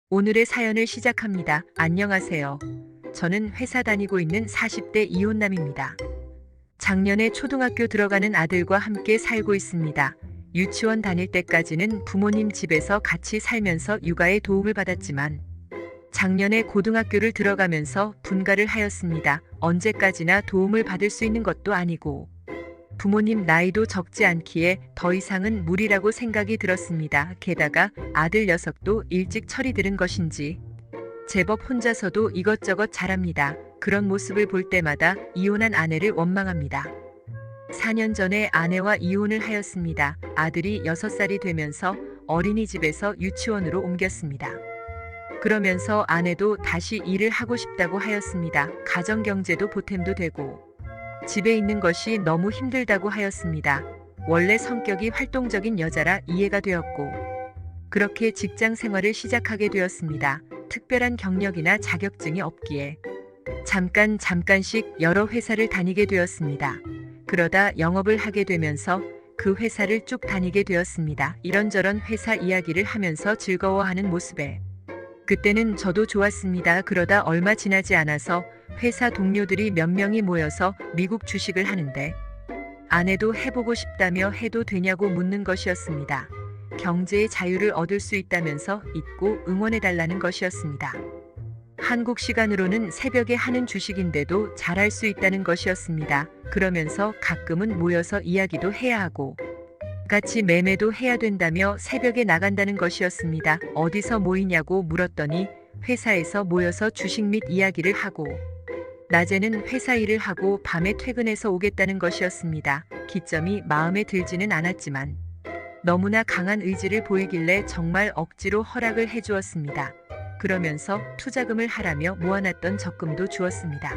오늘의 사연을 시작합니다. 안녕하세요. 저는 회사 다니고 있는 40대 이혼남입니다. 작년에 초등학교 들어가는 아들과 함께 살고 있습니다. 유치원 다닐 때까지는 부모님 집에서 같이 살면서 육아에 도움을 받았지만 작년에 고등학교를 들어가면서 분가를 하였습니다. 언제까지나 도움을 받을 수 있는 것도 아니고 부모님 나이도 적지 않기에 더 이상은 무리라고 생각이 들었습니다. 게다가 아들 녀석도 일찍 철이 들은 것인지 제법 혼자서도 이것저것 잘합니다. 그런 모습을 볼 때마다 이혼한 아내를 원망합니다. 4년 전에 아내와 이혼을 하였습니다. 아들이 6살이 되면서 어린이집에서 유치원으로 옮겼습니다. 그러면서 아내도 다시 일을 하고 싶다고 하였습니다. 가정경제도 보탬도 되고 집에 있는 것이 너무 힘들다고 하였습니다. 원래 성격이 활동적인 여자라 이해가 되었고 그렇게 직장 생활을 시작하게 되었습니다. 특별한 경력이나 자격증이 없기에 잠깐씩 여러 회사를 다니게 되었습니다. 그러다 영업을 하게 되면서 그 회사를 쭉 다니게 되었습니다. 이런저런 회사 이야기를 하면서 즐거워하는 모습에 그때는 저도 좋았습니다. 그러다 얼마 지나지 않아서 회사 동료들이 몇 명이 모여서 미국 주식을 하는데 아내도 해보고 싶다며 해도 되냐고 묻는 것이었습니다. 경제의 자유를 얻을 수 있다면서 잊고 응원해달라는 것이었습니다. 한국 시간으로는 새벽에 하는 주식인데도 잘할 수 있다는 것이었습니다. 그러면서 가끔은 모여서 이야기도 해야 하고 같이 매매도 해야 된다며 새벽에 나간다는 것이었습니다. 어디서 모이냐고 물었더니 회사에서 모여서 주식 및 이야기를 하고 낮에는 회사 일을 하고 밤에 퇴근해서 오겠다는 것이었습니다. 기점이 마음에 들지는 않았지만 너무나 강한 의지를 보이길래 정말 억지로 허락을 해주었습니다. 그러면서 투자금을 하라며 모아놨던 적금도 주었습니다.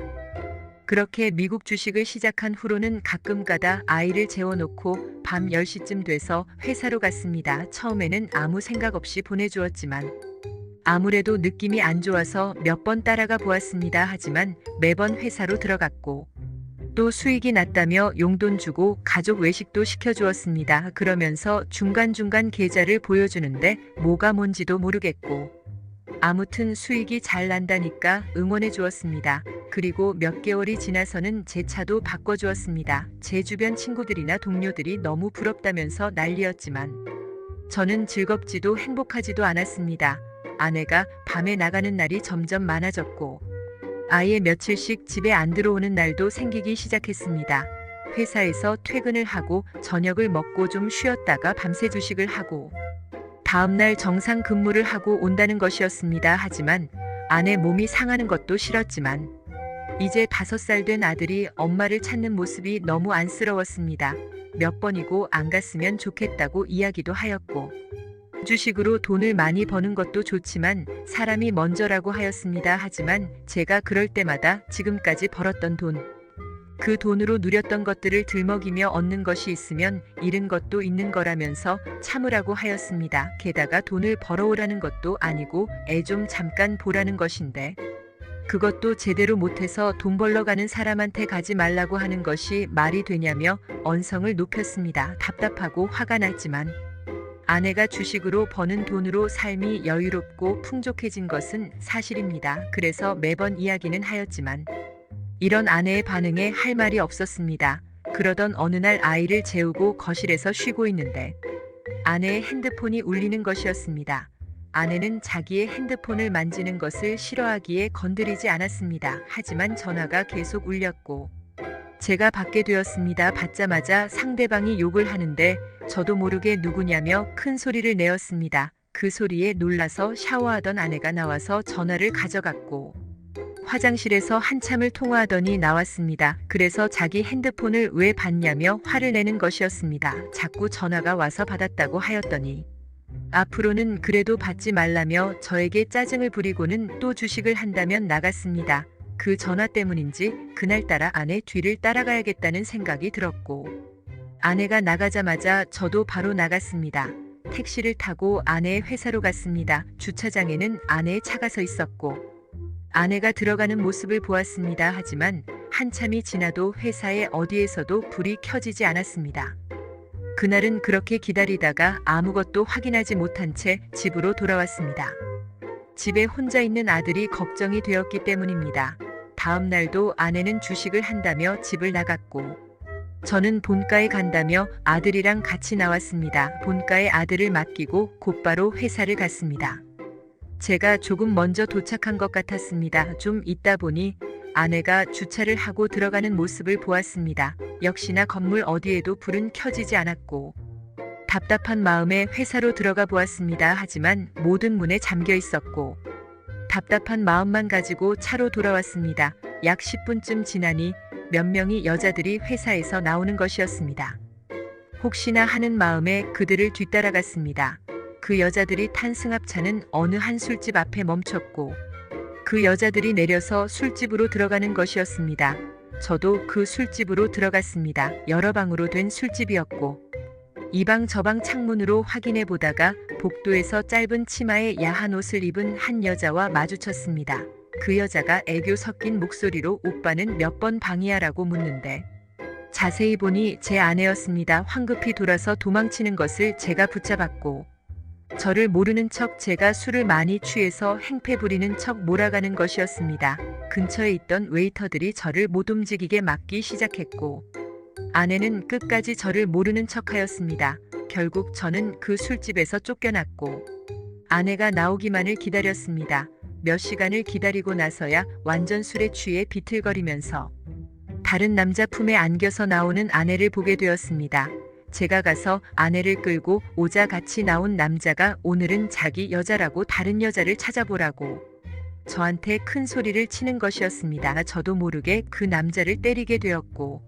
그렇게 미국 주식을 시작한 후로는 가끔 가다 아이를 재워놓고 밤 10시쯤 돼서 회사로 갔습니다. 처음에는 아무 생각 없이 보내주었지만 아무래도 느낌이 안 좋아서 몇 번 따라가 보았습니다. 하지만 매번 회사로 들어갔고 또 수익이 났다며 용돈 주고 가족 외식도 시켜주었습니다. 그러면서 중간중간 계좌를 보여주는데 뭐가 뭔지도 모르겠고 아무튼 수익이 잘 난다니까 응원해 주었습니다. 그리고 몇 개월이 지나서는 제 차도 바꿔주었습니다. 제 주변 친구들이나 동료들이 너무 부럽다면서 난리였지만 저는 즐겁지도 행복하지도 않았습니다. 아내가 밤에 나가는 날이 점점 많아졌고 아예 며칠씩 집에 안 들어오는 날도 생기기 시작했습니다. 회사에서 퇴근을 하고 저녁을 먹고 좀 쉬었다가 밤새 주식을 하고 다음날 정상 근무를 하고 온다는 것이었습니다. 하지만 아내 몸이 상하는 것도 싫었지만 이제 5살 된 아들이 엄마를 찾는 모습이 너무 안쓰러웠습니다. 몇 번이고 안 갔으면 좋겠다고 이야기도 하였고 주식으로 돈을 많이 버는 것도 좋지만 사람이 먼저라고 하였습니다. 하지만 제가 그럴 때마다 지금까지 벌었던 돈, 그 돈으로 누렸던 것들을 들먹이며 얻는 것이 있으면 잃은 것도 있는 거라면서 참으라고 하였습니다. 게다가 돈을 벌어오라는 것도 아니고 애 좀 잠깐 보라는 것인데 그것도 제대로 못해서 돈 벌러 가는 사람한테 가지 말라고 하는 것이 말이 되냐며 언성을 높였습니다. 답답하고 화가 났지만 아내가 주식으로 버는 돈으로 삶이 여유롭고 풍족해진 것은 사실입니다. 그래서 매번 이야기는 하였지만 이런 아내의 반응에 할 말이 없었습니다. 그러던 어느 날 아이를 재우고 거실에서 쉬고 있는데 아내의 핸드폰이 울리는 것이었습니다. 아내는 자기의 핸드폰을 만지는 것을 싫어하기에 건드리지 않았습니다. 하지만 전화가 계속 울렸고 제가 받게 되었습니다. 받자마자 상대방이 욕을 하는데 저도 모르게 누구냐며 큰 소리를 내었습니다. 그 소리에 놀라서 샤워하던 아내가 나와서 전화를 가져갔고 화장실에서 한참을 통화하더니 나왔습니다. 그래서 자기 핸드폰을 왜 받냐며 화를 내는 것이었습니다. 자꾸 전화가 와서 받았다고 하였더니 앞으로는 그래도 받지 말라며 저에게 짜증을 부리고는 또 주식을 한다면 나갔습니다. 그 전화 때문인지 그날따라 아내 뒤를 따라가야겠다는 생각이 들었고 아내가 나가자마자 저도 바로 나갔습니다. 택시를 타고 아내의 회사로 갔습니다. 주차장에는 아내의 차가 서 있었고 아내가 들어가는 모습을 보았습니다. 하지만 한참이 지나도 회사의 어디에서도 불이 켜지지 않았습니다. 그날은 그렇게 기다리다가 아무것도 확인하지 못한 채 집으로 돌아왔습니다. 집에 혼자 있는 아들이 걱정이 되었기 때문입니다. 다음 날도 아내는 주식을 한다며 집을 나갔고 저는 본가에 간다며 아들이랑 같이 나왔습니다. 본가에 아들을 맡기고 곧바로 회사를 갔습니다. 제가 조금 먼저 도착한 것 같았습니다. 좀 있다 보니 아내가 주차를 하고 들어가는 모습을 보았습니다. 역시나 건물 어디에도 불은 켜지지 않았고 답답한 마음에 회사로 들어가 보았습니다. 하지만 모든 문에 잠겨 있었고 답답한 마음만 가지고 차로 돌아왔습니다. 약 10분쯤 지나니 몇 명의 여자들이 회사에서 나오는 것이었습니다. 혹시나 하는 마음에 그들을 뒤따라갔습니다. 그 여자들이 탄 승합차는 어느 한 술집 앞에 멈췄고 그 여자들이 내려서 술집으로 들어가는 것이었습니다. 저도 그 술집으로 들어갔습니다. 여러 방으로 된 술집이었고 이 방 저 방 창문으로 확인해 보다가 복도에서 짧은 치마에 야한 옷을 입은 한 여자와 마주쳤습니다. 그 여자가 애교 섞인 목소리로 오빠는 몇 번 방이야라고 묻는데 자세히 보니 제 아내였습니다. 황급히 돌아서 도망치는 것을 제가 붙잡았고 저를 모르는 척 제가 술을 많이 취해서 행패 부리는 척 몰아가는 것이었습니다. 근처에 있던 웨이터들이 저를 못 움직이게 막기 시작했고 아내는 끝까지 저를 모르는 척하였습니다. 결국 저는 그 술집에서 쫓겨났고 아내가 나오기만을 기다렸습니다. 몇 시간을 기다리고 나서야 완전 술에 취해 비틀거리면서 다른 남자 품에 안겨서 나오는 아내를 보게 되었습니다. 제가 가서 아내를 끌고 오자 같이 나온 남자가 오늘은 자기 여자라고 다른 여자를 찾아보라고 저한테 큰 소리를 치는 것이었습니다. 저도 모르게 그 남자를 때리게 되었고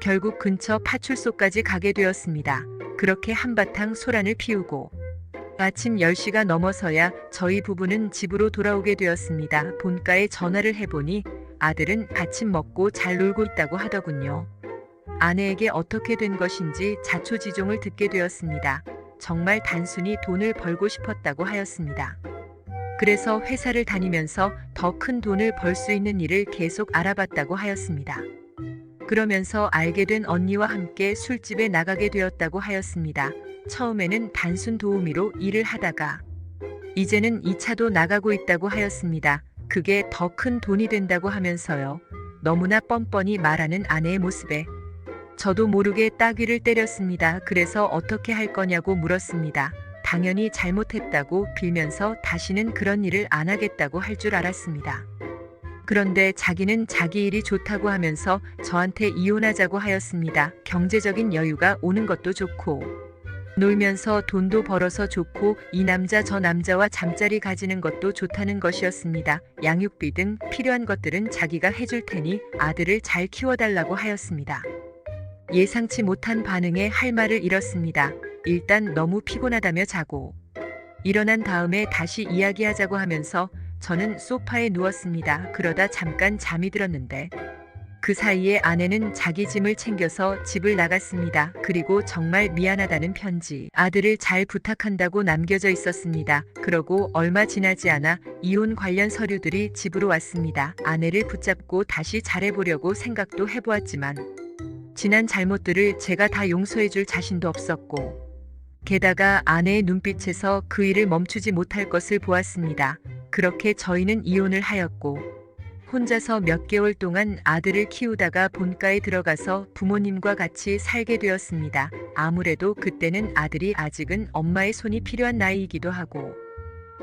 결국 근처 파출소까지 가게 되었습니다. 그렇게 한바탕 소란을 피우고 아침 10시가 넘어서야 저희 부부는 집으로 돌아오게 되었습니다. 본가에 전화를 해보니 아들은 아침 먹고 잘 놀고 있다고 하더군요. 아내에게 어떻게 된 것인지 자초지종을 듣게 되었습니다. 정말 단순히 돈을 벌고 싶었다고 하였습니다. 그래서 회사를 다니면서 더 큰 돈을 벌 수 있는 일을 계속 알아봤다고 하였습니다. 그러면서 알게 된 언니와 함께 술집에 나가게 되었다고 하였습니다. 처음에는 단순 도우미로 일을 하다가 이제는 2차도 나가고 있다고 하였습니다. 그게 더 큰 돈이 된다고 하면서요. 너무나 뻔뻔히 말하는 아내의 모습에 저도 모르게 따귀를 때렸습니다. 그래서 어떻게 할 거냐고 물었습니다. 당연히 잘못했다고 빌면서 다시는 그런 일을 안 하겠다고 할 줄 알았습니다. 그런데 자기는 자기 일이 좋다고 하면서 저한테 이혼하자고 하였습니다. 경제적인 여유가 오는 것도 좋고 놀면서 돈도 벌어서 좋고 이 남자 저 남자와 잠자리 가지는 것도 좋다는 것이었습니다. 양육비 등 필요한 것들은 자기가 해줄 테니 아들을 잘 키워달라고 하였습니다. 예상치 못한 반응에 할 말을 잃었습니다. 일단 너무 피곤하다며 자고 일어난 다음에 다시 이야기하자고 하면서 저는 소파에 누웠습니다. 그러다 잠깐 잠이 들었는데 그 사이에 아내는 자기 짐을 챙겨서 집을 나갔습니다. 그리고 정말 미안하다는 편지, 아들을 잘 부탁한다고 남겨져 있었습니다. 그러고 얼마 지나지 않아 이혼 관련 서류들이 집으로 왔습니다. 아내를 붙잡고 다시 잘해보려고 생각도 해보았지만 지난 잘못들을 제가 다 용서해줄 자신도 없었고 게다가 아내의 눈빛에서 그 일을 멈추지 못할 것을 보았습니다. 그렇게 저희는 이혼을 하였고 혼자서 몇 개월 동안 아들을 키우다가 본가에 들어가서 부모님과 같이 살게 되었습니다. 아무래도 그때는 아들이 아직은 엄마의 손이 필요한 나이이기도 하고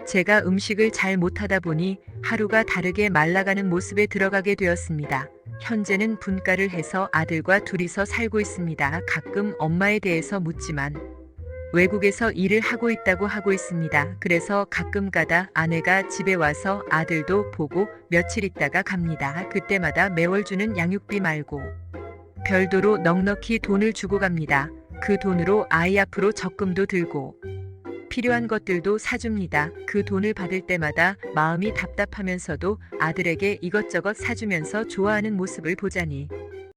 제가 음식을 잘 못하다 보니 하루가 다르게 말라가는 모습에 들어가게 되었습니다. 현재는 분가를 해서 아들과 둘이서 살고 있습니다. 가끔 엄마에 대해서 묻지만 외국에서 일을 하고 있다고 하고 있습니다. 그래서 가끔 가다 아내가 집에 와서 아들도 보고 며칠 있다가 갑니다. 그때마다 매월 주는 양육비 말고 별도로 넉넉히 돈을 주고 갑니다. 그 돈으로 아이 앞으로 적금도 들고 필요한 것들도 사줍니다. 그 돈을 받을 때마다 마음이 답답하면서도 아들에게 이것저것 사주면서 좋아하는 모습을 보자니